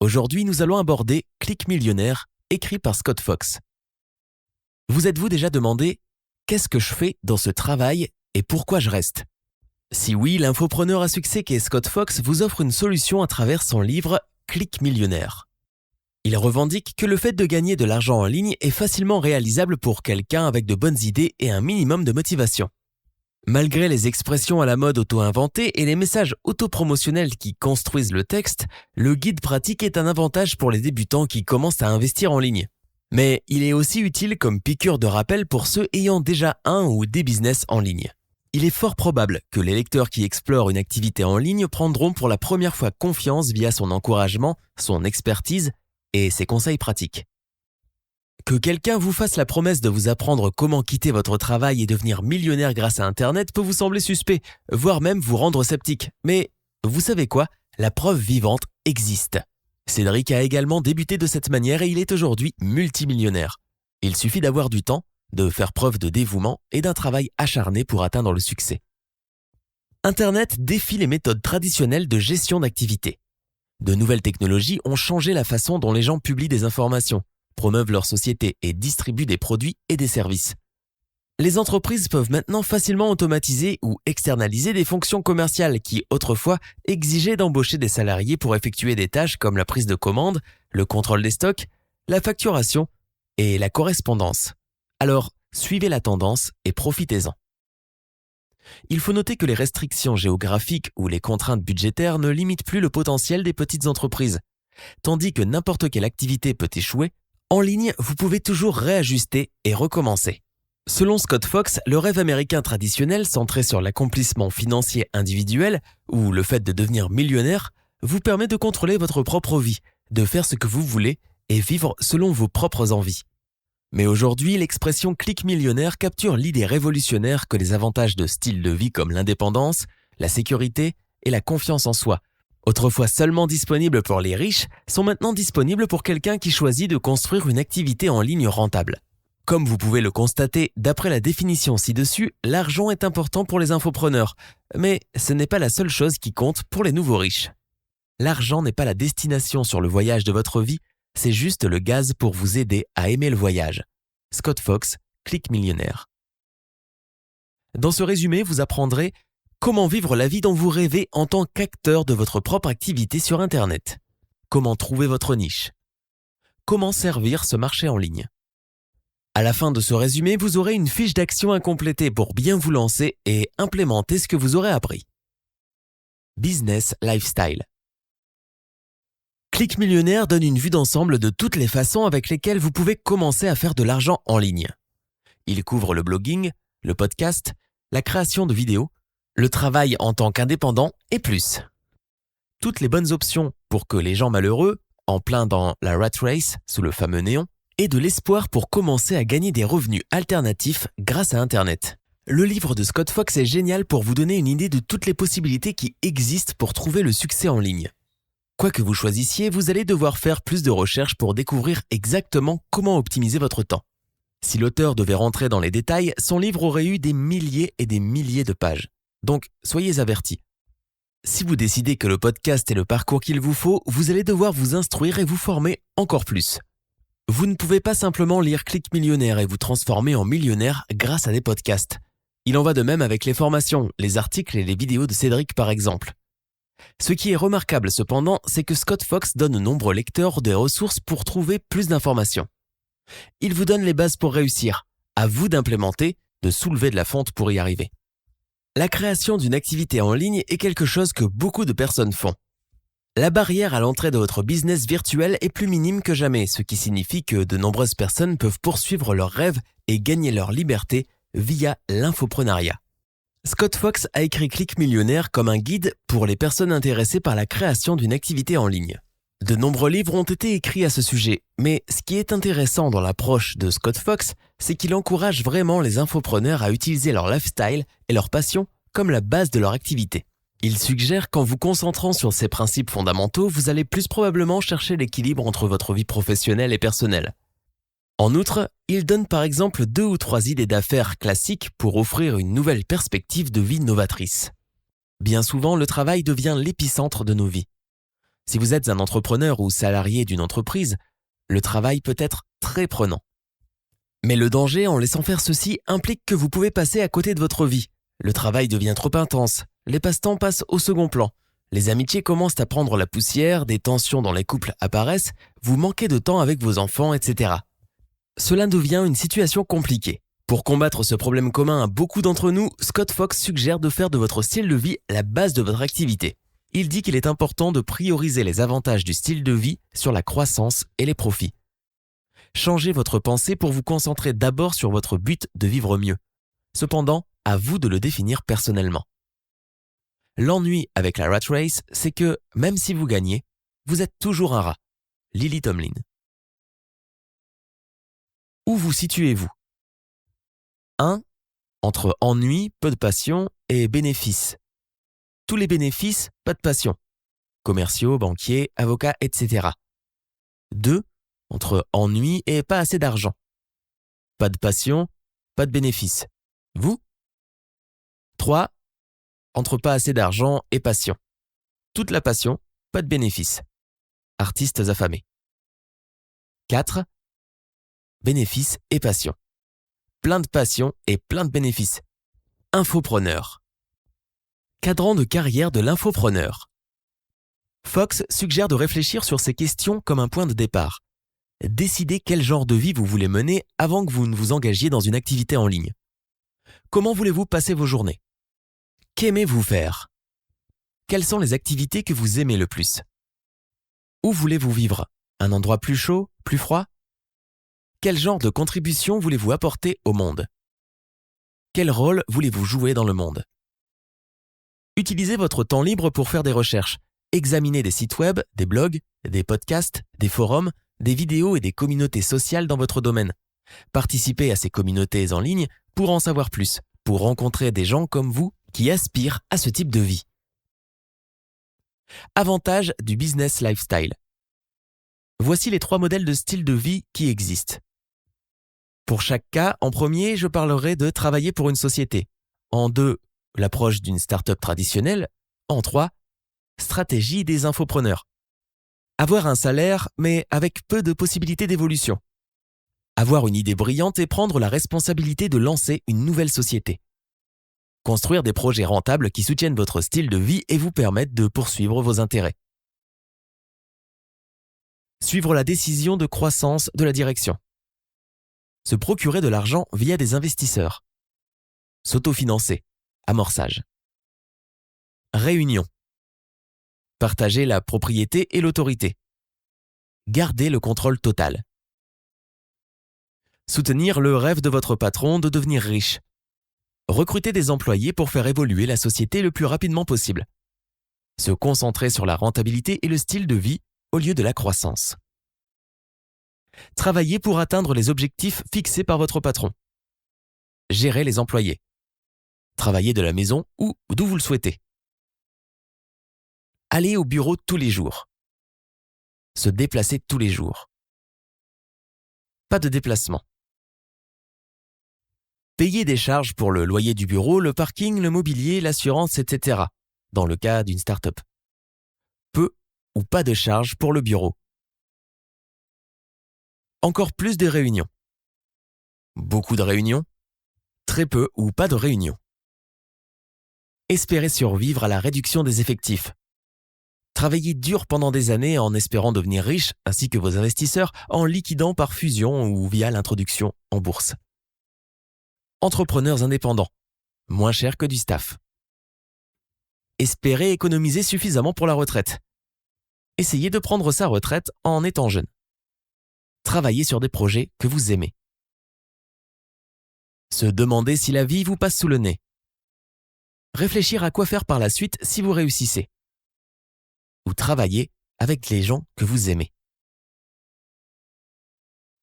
Aujourd'hui, nous allons aborder Click Millionnaire, écrit par Scott Fox. Vous êtes-vous déjà demandé « Qu'est-ce que je fais dans ce travail et pourquoi je reste ?» Si oui, l'infopreneur à succès qu'est Scott Fox vous offre une solution à travers son livre Click Millionnaire. Il revendique que le fait de gagner de l'argent en ligne est facilement réalisable pour quelqu'un avec de bonnes idées et un minimum de motivation. Malgré les expressions à la mode auto-inventées et les messages autopromotionnels qui construisent le texte, le guide pratique est un avantage pour les débutants qui commencent à investir en ligne. Mais il est aussi utile comme piqûre de rappel pour ceux ayant déjà un ou des business en ligne. Il est fort probable que les lecteurs qui explorent une activité en ligne prendront pour la première fois confiance via son encouragement, son expertise et ses conseils pratiques. Que quelqu'un vous fasse la promesse de vous apprendre comment quitter votre travail et devenir millionnaire grâce à Internet peut vous sembler suspect, voire même vous rendre sceptique. Mais vous savez quoi ? La preuve vivante existe. Cédric a également débuté de cette manière et il est aujourd'hui multimillionnaire. Il suffit d'avoir du temps, de faire preuve de dévouement et d'un travail acharné pour atteindre le succès. Internet défie les méthodes traditionnelles de gestion d'activité. De nouvelles technologies ont changé la façon dont les gens publient des informations, promeuvent leur société et distribuent des produits et des services. Les entreprises peuvent maintenant facilement automatiser ou externaliser des fonctions commerciales qui, autrefois, exigeaient d'embaucher des salariés pour effectuer des tâches comme la prise de commande, le contrôle des stocks, la facturation et la correspondance. Alors, suivez la tendance et profitez-en. Il faut noter que les restrictions géographiques ou les contraintes budgétaires ne limitent plus le potentiel des petites entreprises. Tandis que n'importe quelle activité peut échouer, en ligne, vous pouvez toujours réajuster et recommencer. Selon Scott Fox, le rêve américain traditionnel centré sur l'accomplissement financier individuel ou le fait de devenir millionnaire vous permet de contrôler votre propre vie, de faire ce que vous voulez et vivre selon vos propres envies. Mais aujourd'hui, l'expression « click millionnaire » capture l'idée révolutionnaire que les avantages de style de vie comme l'indépendance, la sécurité et la confiance en soi, autrefois seulement disponibles pour les riches, sont maintenant disponibles pour quelqu'un qui choisit de construire une activité en ligne rentable. Comme vous pouvez le constater, d'après la définition ci-dessus, l'argent est important pour les infopreneurs, mais ce n'est pas la seule chose qui compte pour les nouveaux riches. L'argent n'est pas la destination sur le voyage de votre vie, c'est juste le gaz pour vous aider à aimer le voyage. Scott Fox, Click Millionnaire. Dans ce résumé, vous apprendrez comment vivre la vie dont vous rêvez en tant qu'acteur de votre propre activité sur Internet. Comment trouver votre niche. Comment servir ce marché en ligne. À la fin de ce résumé, vous aurez une fiche d'action à compléter pour bien vous lancer et implémenter ce que vous aurez appris. Business Lifestyle. Click Millionnaire donne une vue d'ensemble de toutes les façons avec lesquelles vous pouvez commencer à faire de l'argent en ligne. Il couvre le blogging, le podcast, la création de vidéos, le travail en tant qu'indépendant et plus. Toutes les bonnes options pour que les gens malheureux, en plein dans la rat race sous le fameux néon, aient de l'espoir pour commencer à gagner des revenus alternatifs grâce à Internet. Le livre de Scott Fox est génial pour vous donner une idée de toutes les possibilités qui existent pour trouver le succès en ligne. Quoi que vous choisissiez, vous allez devoir faire plus de recherches pour découvrir exactement comment optimiser votre temps. Si l'auteur devait rentrer dans les détails, son livre aurait eu des milliers et des milliers de pages. Donc, soyez avertis. Si vous décidez que le podcast est le parcours qu'il vous faut, vous allez devoir vous instruire et vous former encore plus. Vous ne pouvez pas simplement lire Click Millionnaire et vous transformer en millionnaire grâce à des podcasts. Il en va de même avec les formations, les articles et les vidéos de Cédric par exemple. Ce qui est remarquable cependant, c'est que Scott Fox donne aux nombreux lecteurs des ressources pour trouver plus d'informations. Il vous donne les bases pour réussir, à vous d'implémenter, de soulever de la fonte pour y arriver. La création d'une activité en ligne est quelque chose que beaucoup de personnes font. La barrière à l'entrée de votre business virtuel est plus minime que jamais, ce qui signifie que de nombreuses personnes peuvent poursuivre leurs rêves et gagner leur liberté via l'infoprenariat. Scott Fox a écrit Click Millionnaire comme un guide pour les personnes intéressées par la création d'une activité en ligne. De nombreux livres ont été écrits à ce sujet, mais ce qui est intéressant dans l'approche de Scott Fox, c'est qu'il encourage vraiment les infopreneurs à utiliser leur lifestyle et leur passion comme la base de leur activité. Il suggère qu'en vous concentrant sur ces principes fondamentaux, vous allez plus probablement chercher l'équilibre entre votre vie professionnelle et personnelle. En outre, il donne par exemple 2 ou 3 idées d'affaires classiques pour offrir une nouvelle perspective de vie novatrice. Bien souvent, le travail devient l'épicentre de nos vies. Si vous êtes un entrepreneur ou salarié d'une entreprise, le travail peut être très prenant. Mais le danger en laissant faire ceci implique que vous pouvez passer à côté de votre vie. Le travail devient trop intense, les passe-temps passent au second plan, les amitiés commencent à prendre la poussière, des tensions dans les couples apparaissent, vous manquez de temps avec vos enfants, etc. Cela devient une situation compliquée. Pour combattre ce problème commun à beaucoup d'entre nous, Scott Fox suggère de faire de votre style de vie la base de votre activité. Il dit qu'il est important de prioriser les avantages du style de vie sur la croissance et les profits. Changez votre pensée pour vous concentrer d'abord sur votre but de vivre mieux. Cependant, à vous de le définir personnellement. L'ennui avec la rat race, c'est que, même si vous gagnez, vous êtes toujours un rat. Lily Tomlin. Où vous situez-vous ? 1. Entre ennui, peu de passion et bénéfices. Tous les bénéfices, pas de passion. Commerciaux, banquiers, avocats, etc. 2. Entre ennui et pas assez d'argent. Pas de passion, pas de bénéfices. Vous ? 3. Entre pas assez d'argent et passion. Toute la passion, pas de bénéfices. Artistes affamés. 4. Bénéfices et passion. Plein de passion et plein de bénéfices. Infopreneur. Cadran de carrière de l'infopreneur. Fox suggère de réfléchir sur ces questions comme un point de départ. Décidez quel genre de vie vous voulez mener avant que vous ne vous engagiez dans une activité en ligne. Comment voulez-vous passer vos journées ? Qu'aimez-vous faire ? Quelles sont les activités que vous aimez le plus ? Où voulez-vous vivre ? Un endroit plus chaud, plus froid ? Quel genre de contribution voulez-vous apporter au monde ? Quel rôle voulez-vous jouer dans le monde ? Utilisez votre temps libre pour faire des recherches. Examinez des sites web, des blogs, des podcasts, des forums, des vidéos et des communautés sociales dans votre domaine. Participez à ces communautés en ligne pour en savoir plus, pour rencontrer des gens comme vous qui aspirent à ce type de vie. Avantages du business lifestyle. Voici les 3 modèles de style de vie qui existent. Pour chaque cas, en premier, je parlerai de travailler pour une société. En 2, l'approche d'une start-up traditionnelle. En 3, stratégie des infopreneurs. Avoir un salaire, mais avec peu de possibilités d'évolution. Avoir une idée brillante et prendre la responsabilité de lancer une nouvelle société. Construire des projets rentables qui soutiennent votre style de vie et vous permettent de poursuivre vos intérêts. Suivre la décision de croissance de la direction. Se procurer de l'argent via des investisseurs. S'autofinancer. Amorçage. Réunion. Partager la propriété et l'autorité. Garder le contrôle total. Soutenir le rêve de votre patron de devenir riche. Recruter des employés pour faire évoluer la société le plus rapidement possible. Se concentrer sur la rentabilité et le style de vie au lieu de la croissance. Travailler pour atteindre les objectifs fixés par votre patron. Gérer les employés. Travailler de la maison ou d'où vous le souhaitez. Aller au bureau tous les jours. Se déplacer tous les jours. Pas de déplacement. Payer des charges pour le loyer du bureau, le parking, le mobilier, l'assurance, etc. dans le cas d'une start-up. Peu ou pas de charges pour le bureau. Encore plus de réunions. Beaucoup de réunions. Très peu ou pas de réunions. Espérer survivre à la réduction des effectifs. Travailler dur pendant des années en espérant devenir riche, ainsi que vos investisseurs, en liquidant par fusion ou via l'introduction en bourse. Entrepreneurs indépendants. Moins cher que du staff. Espérer économiser suffisamment pour la retraite. Essayez de prendre sa retraite en étant jeune. Travaillez sur des projets que vous aimez. Se demander si la vie vous passe sous le nez. Réfléchir à quoi faire par la suite si vous réussissez. Ou travailler avec les gens que vous aimez.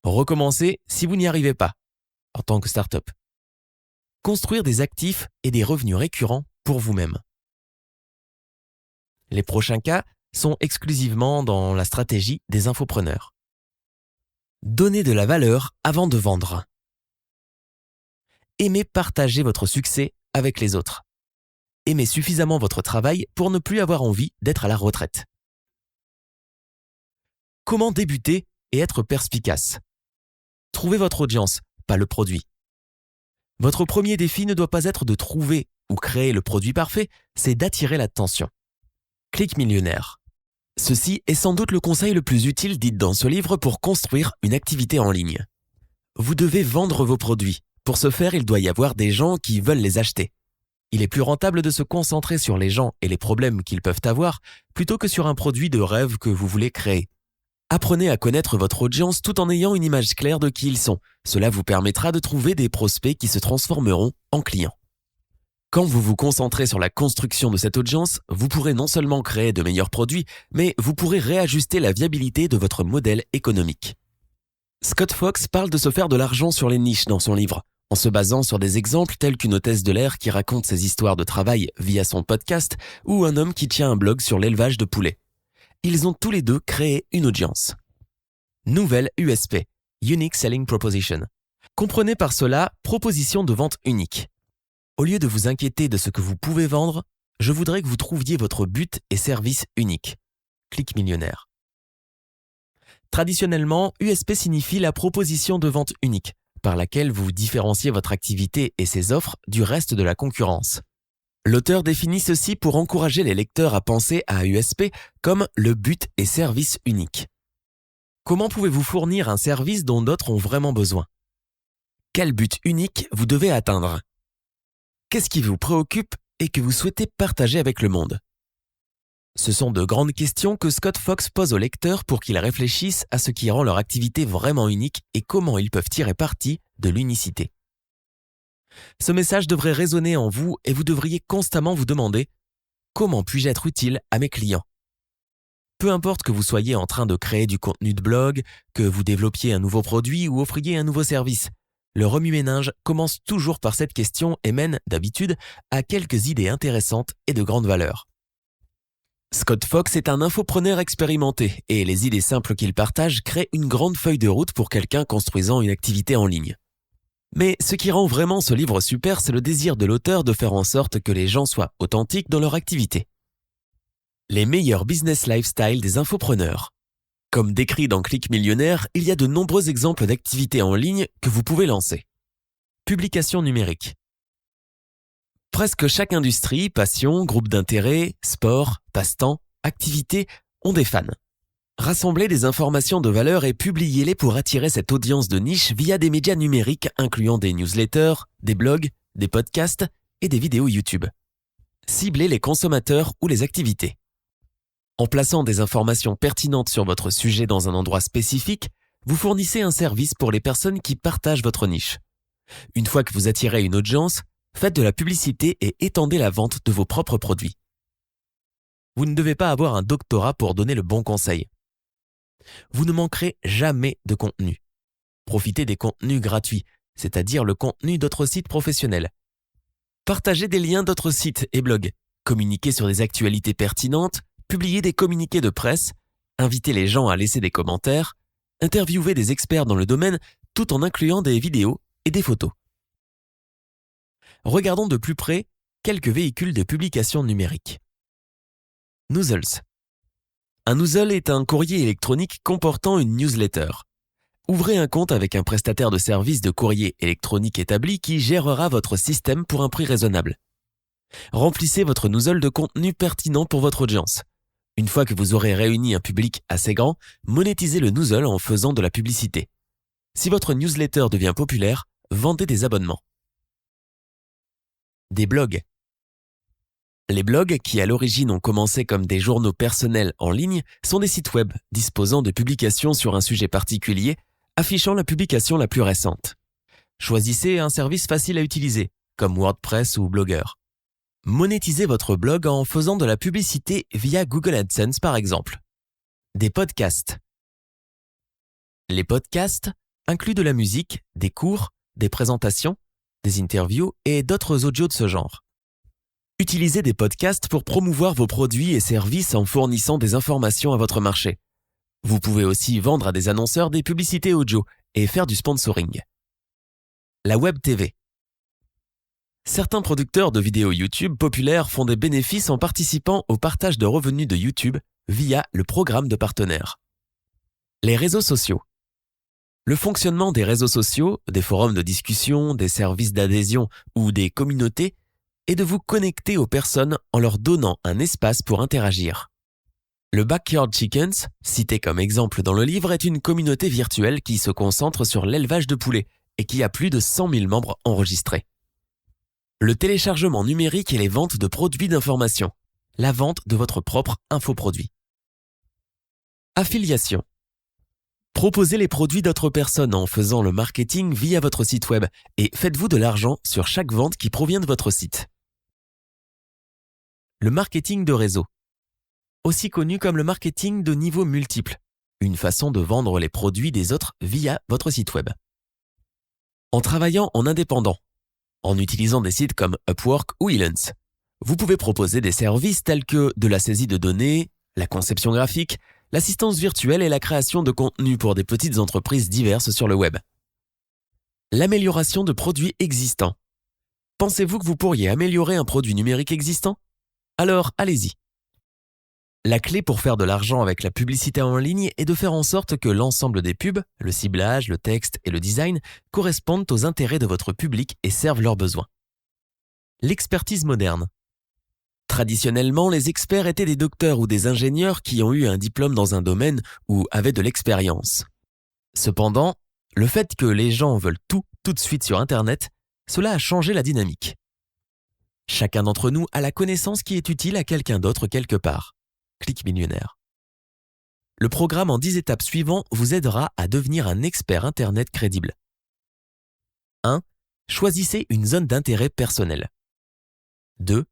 Recommencer si vous n'y arrivez pas, en tant que start-up. Construire des actifs et des revenus récurrents pour vous-même. Les prochains cas sont exclusivement dans la stratégie des infopreneurs. Donnez de la valeur avant de vendre. Aimez partager votre succès avec les autres. Aimez suffisamment votre travail pour ne plus avoir envie d'être à la retraite. Comment débuter et être perspicace? Trouvez votre audience, pas le produit. Votre premier défi ne doit pas être de trouver ou créer le produit parfait, c'est d'attirer l'attention. Click millionnaire. Ceci est sans doute le conseil le plus utile dit dans ce livre pour construire une activité en ligne. Vous devez vendre vos produits. Pour ce faire, il doit y avoir des gens qui veulent les acheter. Il est plus rentable de se concentrer sur les gens et les problèmes qu'ils peuvent avoir plutôt que sur un produit de rêve que vous voulez créer. Apprenez à connaître votre audience tout en ayant une image claire de qui ils sont. Cela vous permettra de trouver des prospects qui se transformeront en clients. Quand vous vous concentrez sur la construction de cette audience, vous pourrez non seulement créer de meilleurs produits, mais vous pourrez réajuster la viabilité de votre modèle économique. Scott Fox parle de se faire de l'argent sur les niches dans son livre, en se basant sur des exemples tels qu'une hôtesse de l'air qui raconte ses histoires de travail via son podcast ou un homme qui tient un blog sur l'élevage de poulets. Ils ont tous les deux créé une audience. Nouvelle USP, Unique Selling Proposition. Comprenez par cela proposition de vente unique. Au lieu de vous inquiéter de ce que vous pouvez vendre, je voudrais que vous trouviez votre but et service unique. Click millionnaire. Traditionnellement, USP signifie la proposition de vente unique, par laquelle vous différenciez votre activité et ses offres du reste de la concurrence. L'auteur définit ceci pour encourager les lecteurs à penser à USP comme le but et service unique. Comment pouvez-vous fournir un service dont d'autres ont vraiment besoin? Quel but unique vous devez atteindre? Qu'est-ce qui vous préoccupe et que vous souhaitez partager avec le monde? Ce sont de grandes questions que Scott Fox pose aux lecteurs pour qu'ils réfléchissent à ce qui rend leur activité vraiment unique et comment ils peuvent tirer parti de l'unicité. Ce message devrait résonner en vous et vous devriez constamment vous demander « Comment puis-je être utile à mes clients ?» Peu importe que vous soyez en train de créer du contenu de blog, que vous développiez un nouveau produit ou offriez un nouveau service, le remue-ménage commence toujours par cette question et mène, d'habitude, à quelques idées intéressantes et de grande valeur. Scott Fox est un infopreneur expérimenté et les idées simples qu'il partage créent une grande feuille de route pour quelqu'un construisant une activité en ligne. Mais ce qui rend vraiment ce livre super, c'est le désir de l'auteur de faire en sorte que les gens soient authentiques dans leur activité. Les meilleurs business lifestyle des infopreneurs. Comme décrit dans Click Millionnaire, il y a de nombreux exemples d'activités en ligne que vous pouvez lancer. Publication numérique. Presque chaque industrie, passion, groupe d'intérêt, sport, passe-temps, activité ont des fans. Rassemblez des informations de valeur et publiez-les pour attirer cette audience de niche via des médias numériques incluant des newsletters, des blogs, des podcasts et des vidéos YouTube. Ciblez les consommateurs ou les activités. En plaçant des informations pertinentes sur votre sujet dans un endroit spécifique, vous fournissez un service pour les personnes qui partagent votre niche. Une fois que vous attirez une audience, faites de la publicité et étendez la vente de vos propres produits. Vous ne devez pas avoir un doctorat pour donner le bon conseil. Vous ne manquerez jamais de contenu. Profitez des contenus gratuits, c'est-à-dire le contenu d'autres sites professionnels. Partagez des liens d'autres sites et blogs. Communiquez sur des actualités pertinentes, publiez des communiqués de presse, invitez les gens à laisser des commentaires, interviewez des experts dans le domaine tout en incluant des vidéos et des photos. Regardons de plus près quelques véhicules de publication numérique. Noozles. Un noozle est un courrier électronique comportant une newsletter. Ouvrez un compte avec un prestataire de services de courrier électronique établi qui gérera votre système pour un prix raisonnable. Remplissez votre noozle de contenu pertinent pour votre audience. Une fois que vous aurez réuni un public assez grand, monétisez le noozle en faisant de la publicité. Si votre newsletter devient populaire, vendez des abonnements. Des blogs. Les blogs, qui à l'origine ont commencé comme des journaux personnels en ligne, sont des sites web disposant de publications sur un sujet particulier, affichant la publication la plus récente. Choisissez un service facile à utiliser, comme WordPress ou Blogger. Monétisez votre blog en faisant de la publicité via Google AdSense par exemple. Des podcasts. Les podcasts incluent de la musique, des cours, des présentations, des interviews et d'autres audios de ce genre. Utilisez des podcasts pour promouvoir vos produits et services en fournissant des informations à votre marché. Vous pouvez aussi vendre à des annonceurs des publicités audio et faire du sponsoring. La Web TV. Certains producteurs de vidéos YouTube populaires font des bénéfices en participant au partage de revenus de YouTube via le programme de partenaires. Les réseaux sociaux. Le fonctionnement des réseaux sociaux, des forums de discussion, des services d'adhésion ou des communautés est de vous connecter aux personnes en leur donnant un espace pour interagir. Le Backyard Chickens, cité comme exemple dans le livre, est une communauté virtuelle qui se concentre sur l'élevage de poulets et qui a plus de 100 000 membres enregistrés. Le téléchargement numérique et les ventes de produits d'information. La vente de votre propre infoproduit. Affiliation. Proposez les produits d'autres personnes en faisant le marketing via votre site web et faites-vous de l'argent sur chaque vente qui provient de votre site. Le marketing de réseau. Aussi connu comme le marketing de niveau multiple, une façon de vendre les produits des autres via votre site web. En travaillant en indépendant, en utilisant des sites comme Upwork ou Elance, vous pouvez proposer des services tels que de la saisie de données, la conception graphique, l'assistance virtuelle et la création de contenu pour des petites entreprises diverses sur le web. L'amélioration de produits existants. Pensez-vous que vous pourriez améliorer un produit numérique existant ? Alors, allez-y. La clé pour faire de l'argent avec la publicité en ligne est de faire en sorte que l'ensemble des pubs, le ciblage, le texte et le design correspondent aux intérêts de votre public et servent leurs besoins. L'expertise moderne. Traditionnellement, les experts étaient des docteurs ou des ingénieurs qui ont eu un diplôme dans un domaine ou avaient de l'expérience. Cependant, le fait que les gens veulent tout de suite sur Internet, cela a changé la dynamique. Chacun d'entre nous a la connaissance qui est utile à quelqu'un d'autre quelque part. Clic millionnaire. Le programme en 10 étapes suivant vous aidera à devenir un expert Internet crédible. 1. Choisissez une zone d'intérêt personnel. 2.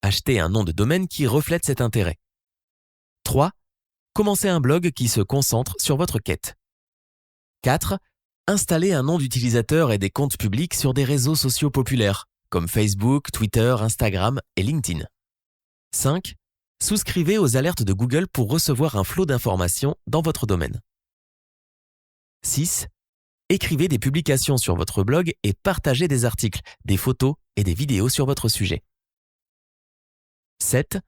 Achetez un nom de domaine qui reflète cet intérêt. 3. Commencez un blog qui se concentre sur votre quête. 4. Installez un nom d'utilisateur et des comptes publics sur des réseaux sociaux populaires, comme Facebook, Twitter, Instagram et LinkedIn. 5. Souscrivez aux alertes de Google pour recevoir un flot d'informations dans votre domaine. 6. Écrivez des publications sur votre blog et partagez des articles, des photos et des vidéos sur votre sujet. 7.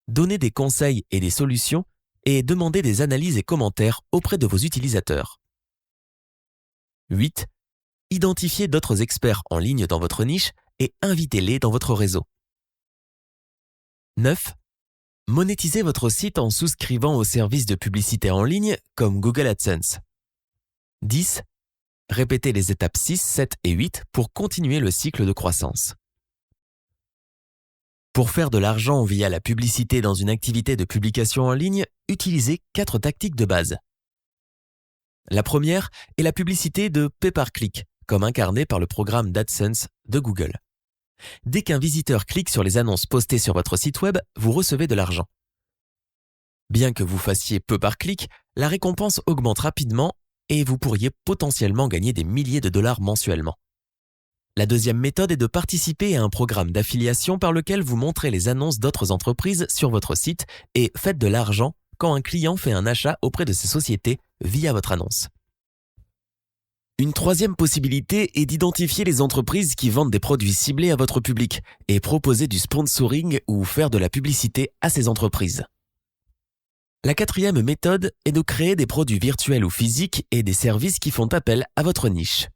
Donnez des conseils et des solutions et demandez des analyses et commentaires auprès de vos utilisateurs. 8. Identifiez d'autres experts en ligne dans votre niche et invitez-les dans votre réseau. 9. Monétisez votre site en souscrivant aux services de publicité en ligne comme Google AdSense. 10. Répétez les étapes 6, 7 et 8 pour continuer le cycle de croissance. Pour faire de l'argent via la publicité dans une activité de publication en ligne, utilisez 4 tactiques de base. La première est la publicité de pay-per-click, comme incarnée par le programme d'AdSense de Google. Dès qu'un visiteur clique sur les annonces postées sur votre site web, vous recevez de l'argent. Bien que vous fassiez peu par clic, la récompense augmente rapidement et vous pourriez potentiellement gagner des milliers de dollars mensuellement. La deuxième méthode est de participer à un programme d'affiliation par lequel vous montrez les annonces d'autres entreprises sur votre site et faites de l'argent quand un client fait un achat auprès de ces sociétés via votre annonce. Une troisième possibilité est d'identifier les entreprises qui vendent des produits ciblés à votre public et proposer du sponsoring ou faire de la publicité à ces entreprises. La quatrième méthode est de créer des produits virtuels ou physiques et des services qui font appel à votre niche.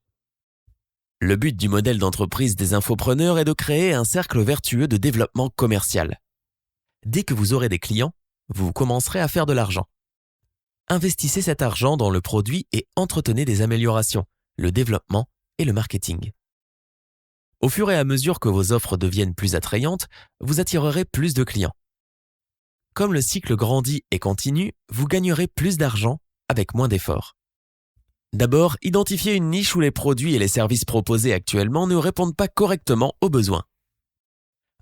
Le but du modèle d'entreprise des infopreneurs est de créer un cercle vertueux de développement commercial. Dès que vous aurez des clients, vous commencerez à faire de l'argent. Investissez cet argent dans le produit et entretenez des améliorations, le développement et le marketing. Au fur et à mesure que vos offres deviennent plus attrayantes, vous attirerez plus de clients. Comme le cycle grandit et continue, vous gagnerez plus d'argent avec moins d'efforts. D'abord, identifiez une niche où les produits et les services proposés actuellement ne répondent pas correctement aux besoins.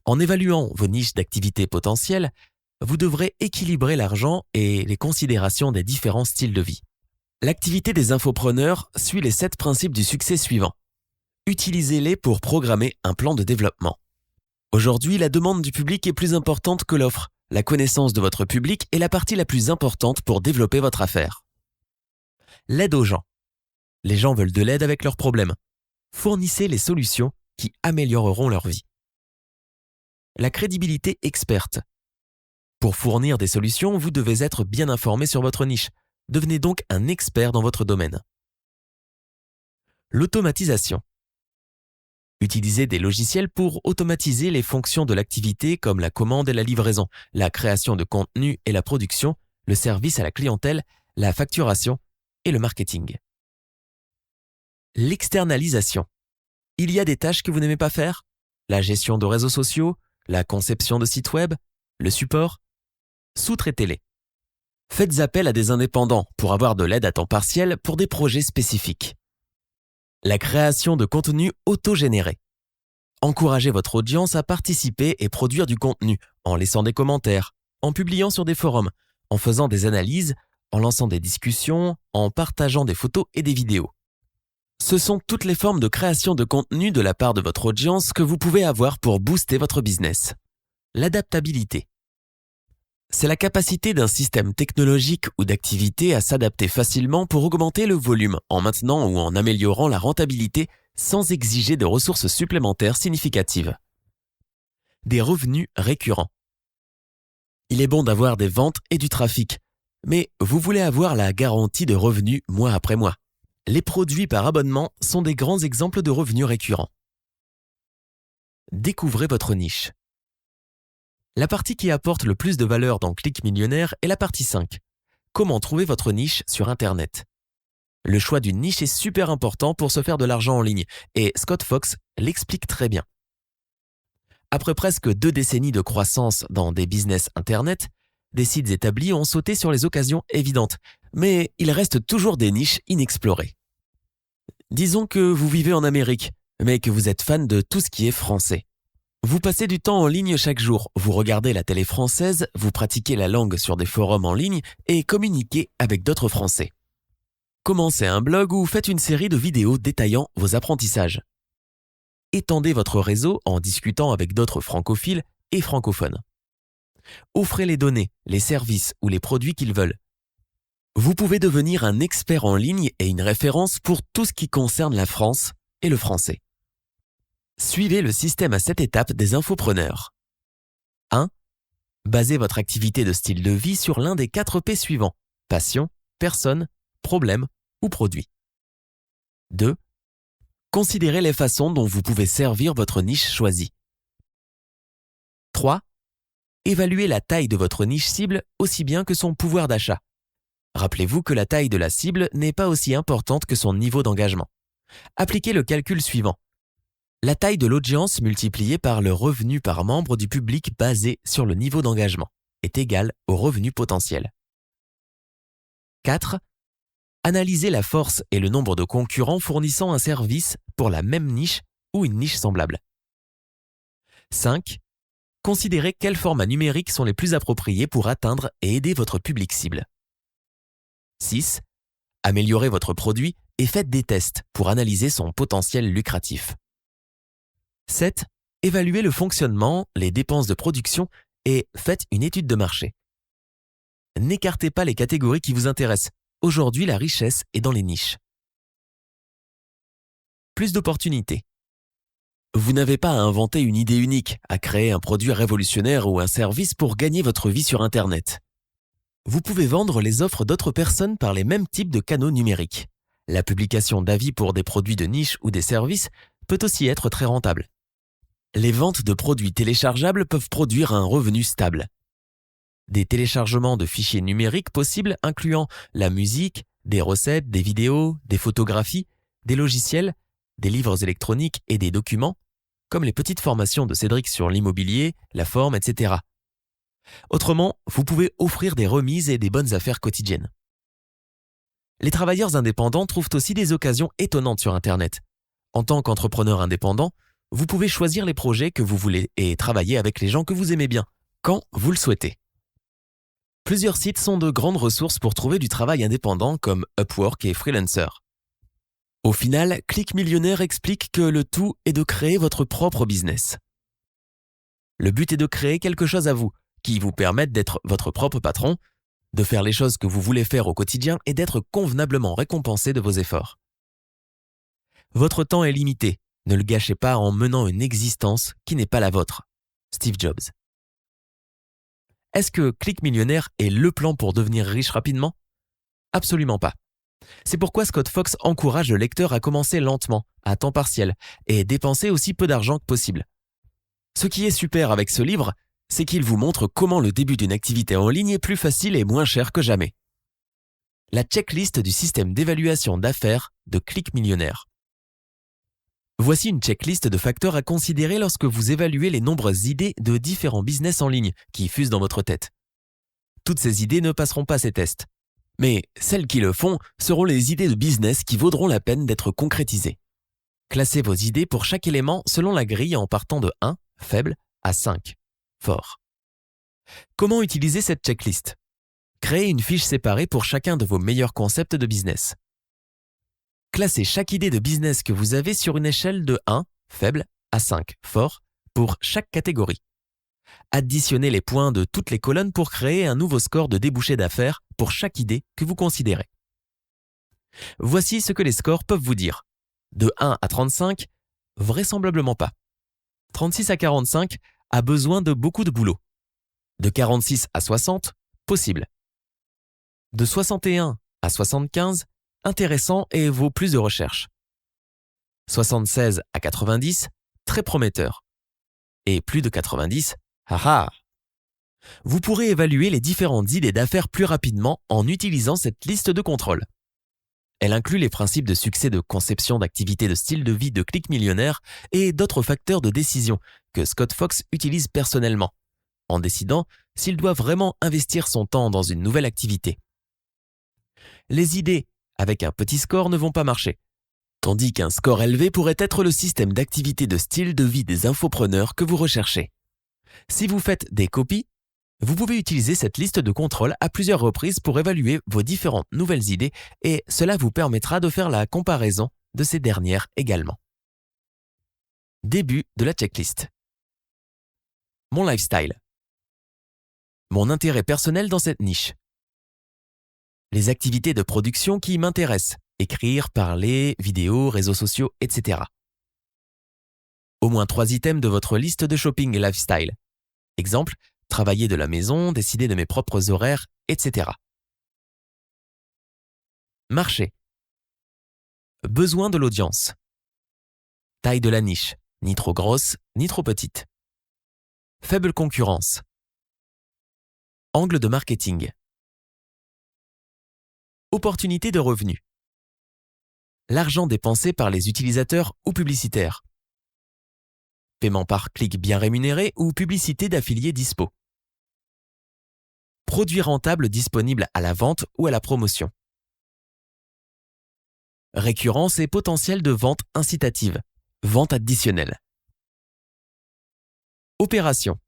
En évaluant vos niches d'activité potentielles, vous devrez équilibrer l'argent et les considérations des différents styles de vie. L'activité des infopreneurs suit les 7 principes du succès suivants. Utilisez-les pour programmer un plan de développement. Aujourd'hui, la demande du public est plus importante que l'offre. La connaissance de votre public est la partie la plus importante pour développer votre affaire. L'aide aux gens. Les gens veulent de l'aide avec leurs problèmes. Fournissez les solutions qui amélioreront leur vie. La crédibilité experte. Pour fournir des solutions, vous devez être bien informé sur votre niche. Devenez donc un expert dans votre domaine. L'automatisation. Utilisez des logiciels pour automatiser les fonctions de l'activité comme la commande et la livraison, la création de contenu et la production, le service à la clientèle, la facturation et le marketing. L'externalisation. Il y a des tâches que vous n'aimez pas faire? La gestion de réseaux sociaux, la conception de sites web, le support? Sous-traitez-les. Faites appel à des indépendants pour avoir de l'aide à temps partiel pour des projets spécifiques. La création de contenu autogénéré. Encouragez votre audience à participer et produire du contenu en laissant des commentaires, en publiant sur des forums, en faisant des analyses, en lançant des discussions, en partageant des photos et des vidéos. Ce sont toutes les formes de création de contenu de la part de votre audience que vous pouvez avoir pour booster votre business. L'adaptabilité. C'est la capacité d'un système technologique ou d'activité à s'adapter facilement pour augmenter le volume en maintenant ou en améliorant la rentabilité sans exiger de ressources supplémentaires significatives. Des revenus récurrents. Il est bon d'avoir des ventes et du trafic, mais vous voulez avoir la garantie de revenus mois après mois. Les produits par abonnement sont des grands exemples de revenus récurrents. Découvrez votre niche. La partie qui apporte le plus de valeur dans Click Millionnaire est la partie 5. Comment trouver votre niche sur Internet? Le choix d'une niche est super important pour se faire de l'argent en ligne et Scott Fox l'explique très bien. Après presque 2 décennies de croissance dans des business Internet, des sites établis ont sauté sur les occasions évidentes, mais il reste toujours des niches inexplorées. Disons que vous vivez en Amérique, mais que vous êtes fan de tout ce qui est français. Vous passez du temps en ligne chaque jour, vous regardez la télé française, vous pratiquez la langue sur des forums en ligne et communiquez avec d'autres Français. Commencez un blog ou faites une série de vidéos détaillant vos apprentissages. Étendez votre réseau en discutant avec d'autres francophiles et francophones. Offrez les données, les services ou les produits qu'ils veulent. Vous pouvez devenir un expert en ligne et une référence pour tout ce qui concerne la France et le français. Suivez le système à 7 étapes des infopreneurs. 1. Basez votre activité de style de vie sur l'un des 4 P suivants: passion, personne, problème ou produit. 2. Considérez les façons dont vous pouvez servir votre niche choisie. 3. Évaluez la taille de votre niche cible aussi bien que son pouvoir d'achat. Rappelez-vous que la taille de la cible n'est pas aussi importante que son niveau d'engagement. Appliquez le calcul suivant. La taille de l'audience multipliée par le revenu par membre du public basé sur le niveau d'engagement est égale au revenu potentiel. 4. Analysez la force et le nombre de concurrents fournissant un service pour la même niche ou une niche semblable. 5. Considérez quels formats numériques sont les plus appropriés pour atteindre et aider votre public cible. 6. Améliorez votre produit et faites des tests pour analyser son potentiel lucratif. 7. Évaluez le fonctionnement, les dépenses de production et faites une étude de marché. N'écartez pas les catégories qui vous intéressent. Aujourd'hui, la richesse est dans les niches. Plus d'opportunités. Vous n'avez pas à inventer une idée unique, à créer un produit révolutionnaire ou un service pour gagner votre vie sur Internet. Vous pouvez vendre les offres d'autres personnes par les mêmes types de canaux numériques. La publication d'avis pour des produits de niche ou des services peut aussi être très rentable. Les ventes de produits téléchargeables peuvent produire un revenu stable. Des téléchargements de fichiers numériques possibles incluant la musique, des recettes, des vidéos, des photographies, des logiciels, des livres électroniques et des documents, comme les petites formations de Cédric sur l'immobilier, la forme, etc. Autrement, vous pouvez offrir des remises et des bonnes affaires quotidiennes. Les travailleurs indépendants trouvent aussi des occasions étonnantes sur Internet. En tant qu'entrepreneur indépendant, vous pouvez choisir les projets que vous voulez et travailler avec les gens que vous aimez bien, quand vous le souhaitez. Plusieurs sites sont de grandes ressources pour trouver du travail indépendant comme Upwork et Freelancer. Au final, Click Millionnaire explique que le tout est de créer votre propre business. Le but est de créer quelque chose à vous, qui vous permette d'être votre propre patron, de faire les choses que vous voulez faire au quotidien et d'être convenablement récompensé de vos efforts. Votre temps est limité, ne le gâchez pas en menant une existence qui n'est pas la vôtre. Steve Jobs. Est-ce que Click Millionnaire est le plan pour devenir riche rapidement? Absolument pas. C'est pourquoi Scott Fox encourage le lecteur à commencer lentement, à temps partiel, et dépenser aussi peu d'argent que possible. Ce qui est super avec ce livre, c'est qu'il vous montre comment le début d'une activité en ligne est plus facile et moins cher que jamais. La checklist du système d'évaluation d'affaires de Click Millionnaire. Voici une checklist de facteurs à considérer lorsque vous évaluez les nombreuses idées de différents business en ligne qui fusent dans votre tête. Toutes ces idées ne passeront pas ces tests. Mais celles qui le font seront les idées de business qui vaudront la peine d'être concrétisées. Classez vos idées pour chaque élément selon la grille en partant de 1, faible, à 5, fort. Comment utiliser cette checklist ? Créez une fiche séparée pour chacun de vos meilleurs concepts de business. Classez chaque idée de business que vous avez sur une échelle de 1, faible, à 5, fort, pour chaque catégorie. Additionnez les points de toutes les colonnes pour créer un nouveau score de débouché d'affaires pour chaque idée que vous considérez. Voici ce que les scores peuvent vous dire. De 1 à 35, vraisemblablement pas. 36 à 45, a besoin de beaucoup de boulot. De 46 à 60, possible. De 61 à 75, intéressant et vaut plus de recherche. 76 à 90, très prometteur. Et plus de 90, haha. Vous pourrez évaluer les différentes idées d'affaires plus rapidement en utilisant cette liste de contrôle. Elle inclut les principes de succès de conception d'activités de style de vie de Click Millionnaire et d'autres facteurs de décision que Scott Fox utilise personnellement, en décidant s'il doit vraiment investir son temps dans une nouvelle activité. Les idées avec un petit score ne vont pas marcher, tandis qu'un score élevé pourrait être le système d'activité de style de vie des infopreneurs que vous recherchez. Si vous faites des copies, vous pouvez utiliser cette liste de contrôle à plusieurs reprises pour évaluer vos différentes nouvelles idées et cela vous permettra de faire la comparaison de ces dernières également. Début de la checklist. Mon lifestyle. Mon intérêt personnel dans cette niche. Les activités de production qui m'intéressent, écrire, parler, vidéos, réseaux sociaux, etc. Au moins 3 items de votre liste de shopping et lifestyle. Exemple, travailler de la maison, décider de mes propres horaires, etc. Marché. Besoin de l'audience. Taille de la niche, ni trop grosse, ni trop petite. Faible concurrence. Angle de marketing. Opportunité de revenus. L'argent dépensé par les utilisateurs ou publicitaires. Paiement par clic bien rémunéré ou publicité d'affiliés dispo. Produit rentable disponible à la vente ou à la promotion. Récurrence et potentiel de vente incitative. Vente additionnelle. Opération.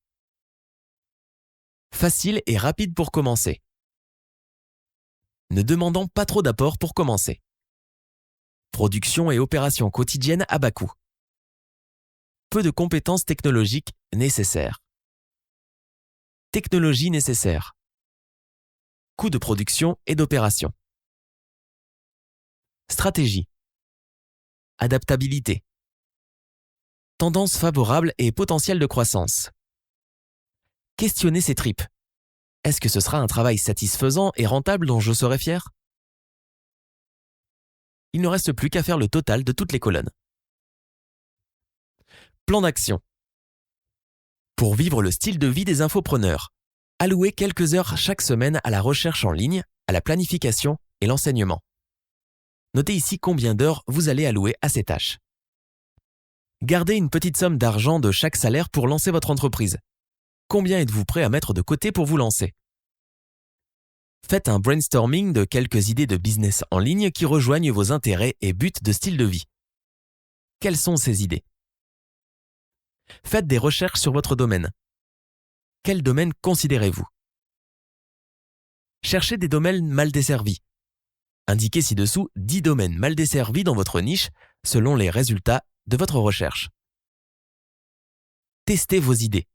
Facile et rapide pour commencer. Ne demandant pas trop d'apport pour commencer. Production et opération quotidienne à bas coût. Peu de compétences technologiques nécessaires. Technologie nécessaire. Coût de production et d'opération. Stratégie. Adaptabilité. Tendance favorable et potentiel de croissance. Questionnez ses tripes. Est-ce que ce sera un travail satisfaisant et rentable dont je serai fier ? Il ne reste plus qu'à faire le total de toutes les colonnes. Plan d'action. Pour vivre le style de vie des infopreneurs, allouez quelques heures chaque semaine à la recherche en ligne, à la planification et l'enseignement. Notez ici combien d'heures vous allez allouer à ces tâches. Gardez une petite somme d'argent de chaque salaire pour lancer votre entreprise. Combien êtes-vous prêt à mettre de côté pour vous lancer ? Faites un brainstorming de quelques idées de business en ligne qui rejoignent vos intérêts et buts de style de vie. Quelles sont ces idées ? Faites des recherches sur votre domaine. Quel domaine considérez-vous ? Cherchez des domaines mal desservis. Indiquez ci-dessous 10 domaines mal desservis dans votre niche selon les résultats de votre recherche. Testez vos idées.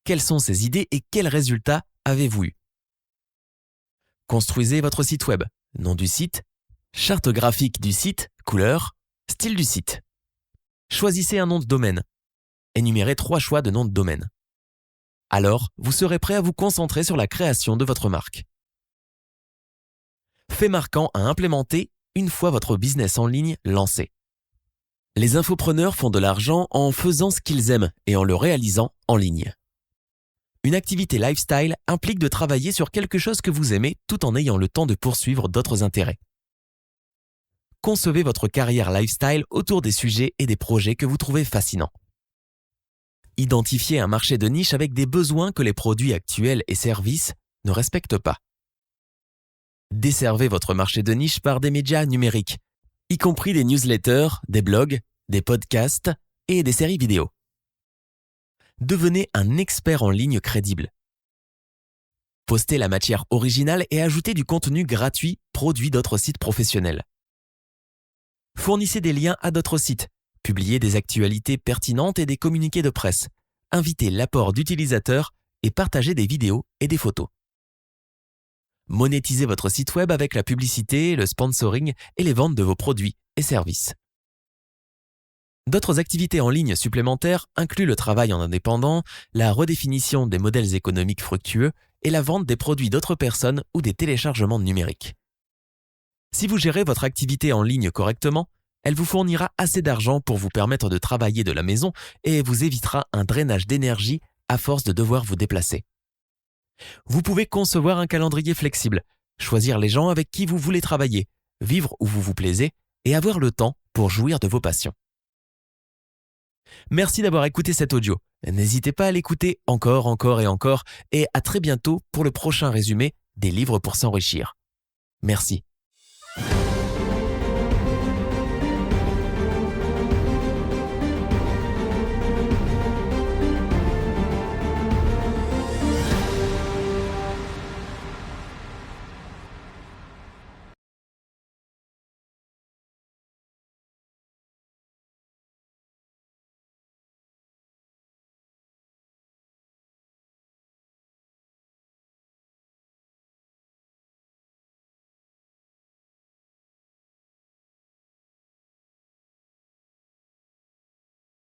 Quelles sont ces idées et quels résultats avez-vous eu ? Construisez votre site web. Nom du site, charte graphique du site, couleur, style du site. Choisissez un nom de domaine. Énumérez 3 choix de nom de domaine. Alors, vous serez prêt à vous concentrer sur la création de votre marque. Fait marquant à implémenter une fois votre business en ligne lancé. Les infopreneurs font de l'argent en faisant ce qu'ils aiment et en le réalisant en ligne. Une activité lifestyle implique de travailler sur quelque chose que vous aimez tout en ayant le temps de poursuivre d'autres intérêts. Concevez votre carrière lifestyle autour des sujets et des projets que vous trouvez fascinants. Identifiez un marché de niche avec des besoins que les produits actuels et services ne respectent pas. Desservez votre marché de niche par des médias numériques, y compris des newsletters, des blogs, des podcasts et des séries vidéo. Devenez un expert en ligne crédible. Postez la matière originale et ajoutez du contenu gratuit produit d'autres sites professionnels. Fournissez des liens à d'autres sites, publiez des actualités pertinentes et des communiqués de presse, invitez l'apport d'utilisateurs et partagez des vidéos et des photos. Monétisez votre site web avec la publicité, le sponsoring et les ventes de vos produits et services. D'autres activités en ligne supplémentaires incluent le travail en indépendant, la redéfinition des modèles économiques fructueux et la vente des produits d'autres personnes ou des téléchargements numériques. Si vous gérez votre activité en ligne correctement, elle vous fournira assez d'argent pour vous permettre de travailler de la maison et vous évitera un drainage d'énergie à force de devoir vous déplacer. Vous pouvez concevoir un calendrier flexible, choisir les gens avec qui vous voulez travailler, vivre où vous vous plaisez et avoir le temps pour jouir de vos passions. Merci d'avoir écouté cet audio. N'hésitez pas à l'écouter encore et à très bientôt pour le prochain résumé des livres pour s'enrichir. Merci.